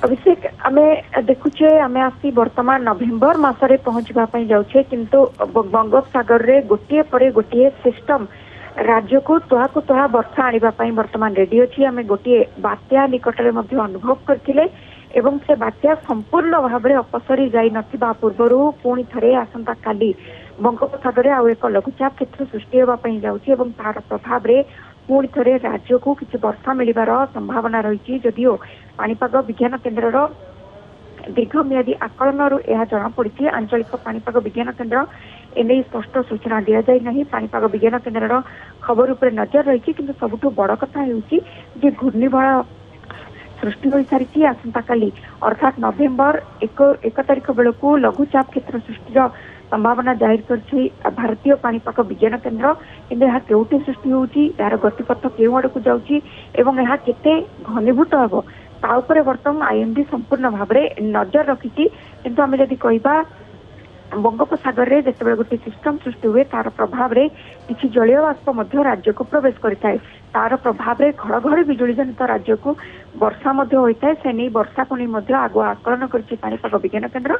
अभिषेक आमे देखुचे आमे आसी वर्तमान नवेम्बर मासरे पहुंचबा पई जाउछे किंतु बंगोपसागर रे गोटिए परे गोटिए सिस्टम राज्य को तुहा वर्षा आनिबा पई वर्तमान रेडी अछि। आमे गोटिए बात्या निकटरे मध्ये अनुभव करथिले एवं से बात्या संपूर्ण भाव में अपसरी जाई नथिबा पूर्वरु पुणी थरे आसंता काली बंगोपसागर आउ एक लघुचाप क्षेत्र सृष्टि होबा पई जाउछि एवं तार प्रभाव रे पुणी थरे राज्य को किछि वर्षा मिलिबार संभावना रही। जदिओ पाणीपाग विज्ञान केन्द्र दीर्घमियादी आकलन जना पड़ी आंचलिक पाणीपाग विज्ञान केन्द्र एने स्पष्ट सूचना दि जाए नहीं। पाणीपाग विज्ञान केन्द्र खबर उपर नजर रही कि सबुठ बड़ कथा होउछि जे घूर्णिझड़ सृष्टि हो सारी आसंता काली अर्थात नवेम्बर 1 तारिख बेलू लघुचाप क्षेत्र सृष्टिर संभावना जाहिर करछि भारतीय पाणीपाग विज्ञान केन्द्र। किंतु यह केउटी सृष्टि होउछि यार गतिपथ केउ आड़ को जाउछि एवं यह केते घनीभूत हबो ता उपरे वर्तमान आईएमडी संपूर्ण भाव में नजर रखिछि। किंतु आमे जदि कहिबा बंगोपसागर रे जेतेबेले गोटे सिस्टम सृष्टि हुए तार प्रभाव रे किछि जलीय बाष्प मध्य राज्य को प्रवेश करिथाय। तार प्रभाव रे घड़घड़ी बिजुली जनित राज्य को वर्षा मध्य होइथाय। से नै वर्षा को नै मध्य आगुआ आकलन करछि पाणीपाग विज्ञान केन्द्र।